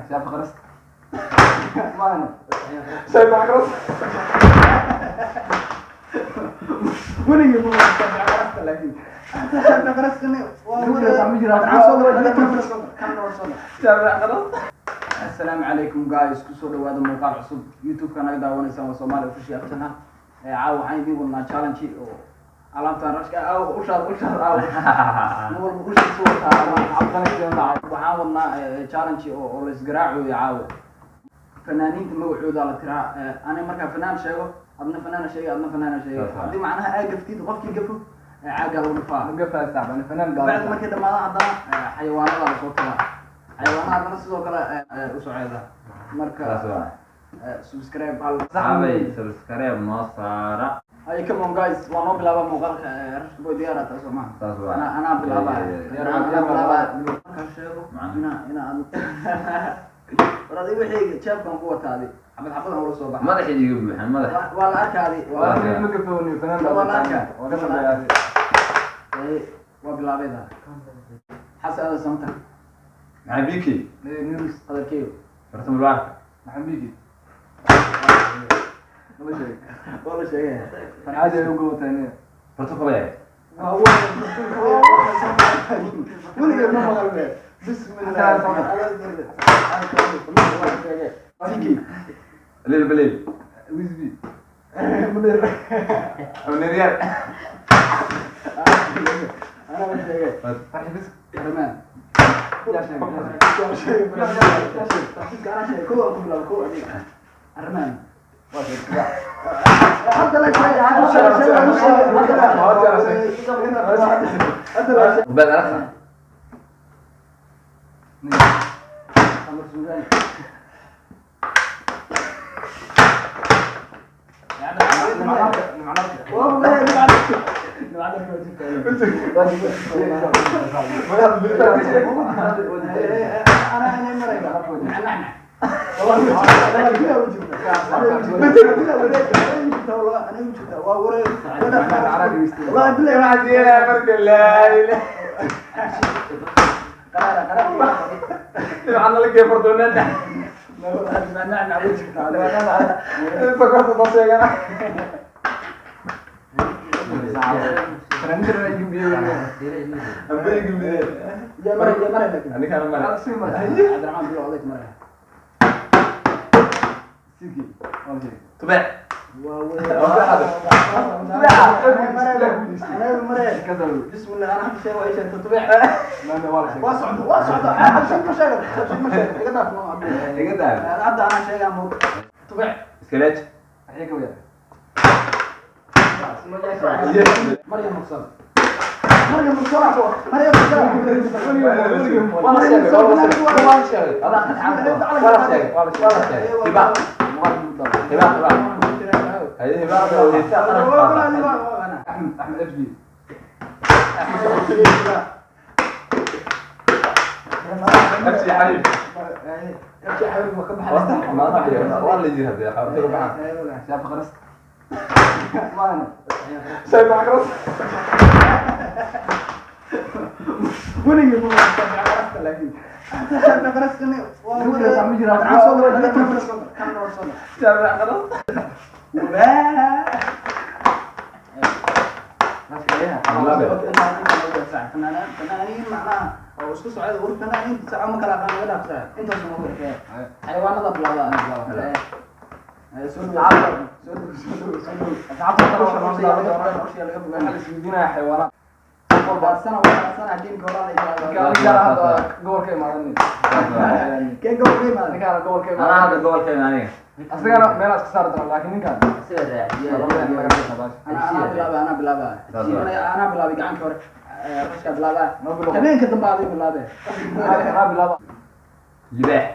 siapa keras? Mana? Saya keras. Boleh nggak mau siapa keras lagi? Siapa keras ini? Wah, kami jelas. Siapa keras? Assalamualaikum guys, kusoo dhawaada muuqaal cusub YouTube-ka naga daawanaysaan waa Soomaali Official Channel. Caawa waxaan idin wadnaa challenge oo alaabtaan rashka ushaad waxaan wadnaa challenge oo la isgaraacayo caawa fanaaniinta magacooda la tiraa ani markaa fanaan sheego adna fanaana sheega haddii macnaha aa gaftid qofkii gafo caaga lagu dhufaa bacdi markii dhamaada haddana xayawaanada la soo tagaa xayawaanaha haddana sidoo kale u soceeda marka subscribe subscribe noo saara. Hey, come on guys, waa noo bilaaba muuqaalka rashka boy diyaar ah soo ma ana bilaaba marka sheego ina waradi wixii jeebkan ku wataadi xabad oo soo baxay madaxiiga buuxan madax waa la arkaadi waa ma gafooni fanaan waa la arkaa waa ka dambeeyay waa bilaabada xasada samta maxabiki news qadarkeeyo fartamo laarka maxabiki ولا شيء فعادي يقول ثاني بروتوكول هو ولا يبغى مغلب بسم الله تيجي ليل بليل ويزبي منير انا ولا شيء فرحي بس تمام يا شيخ كو الرمان وبعد رخصة تبع بسم الله انا احب شيء وايش انت تبع واسعد شوف مشاكل ابدا انا شيء امور تبع سكليت هيك ويا مريم مقصد مريم مقصد احمد ابدي نفسي حبيب يا حبيبي ما راح والله يجي هذا يا حبيبي شاف خرست ما انا شايف خرست ولا يبغى خرست لكن شاف خرست اني والله عم يجرى شاف خرست فنانين معناها oo isku socda war fanaaniin saaca ma kala qaan wada afsa inta soo markay xayawaanada bilaada ana bilaada soo xayawaanada sana kiin gobolka imaadan keen gobolka imaadan انا هذا قول كيمانيه asagana meelaas ka saar doona laakiin ninkan ana bilaabay gacanka hore rashka bilaabay habeenka dambe aad bilaabay جباح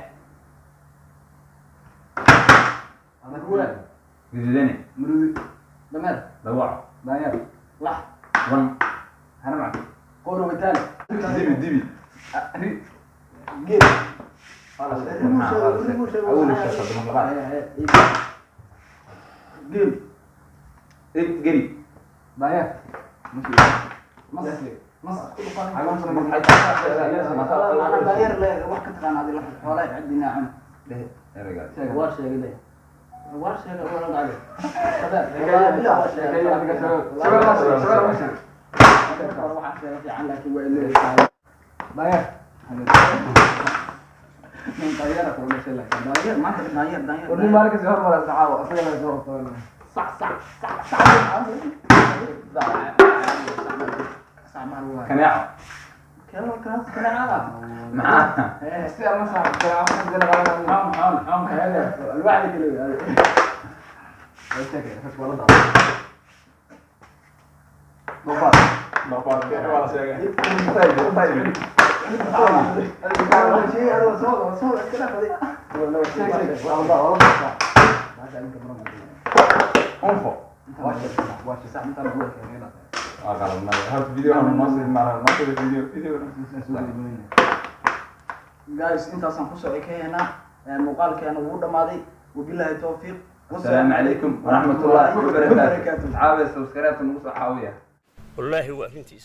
ana kuwa جديدني murudi dameer دوع daanyar lax ون hana macna qoro witaal دبي geed اول شيء صدق الله geed قريب daanyar ماشي نص كل قانون حاجة أنا من حيث داير له وقت كان هذه اللحظة ولا عندنا عم يا رجال ورشة كده ورشة ولا قاعد شباب لا ورشة روح أحسن في علك وين داير من طيارة ولا شيء لك داير ما أنت داير واللي ماركز يهرب ولا تعاو أصلا ما يزور صح كناعة كان عارف معاه استيا مثلا تعاو عندنا غلط حام هذا الواحد كله بس والله ضبط كيف ولا شيء طيب شيء هذا صوت كده خليه والله انفو واش ساعة مثلا هو كان قال هذا الفيديو هم نصل مع نصل الفيديو جايز انت اصلا كسو اكينا muuqaalkeena wuu dhamaaday wabillahi tawfiiq السلام عليكم ورحمة الله وبركاته. عاوز سبسكرايب ونص حاوية والله هو فهمتي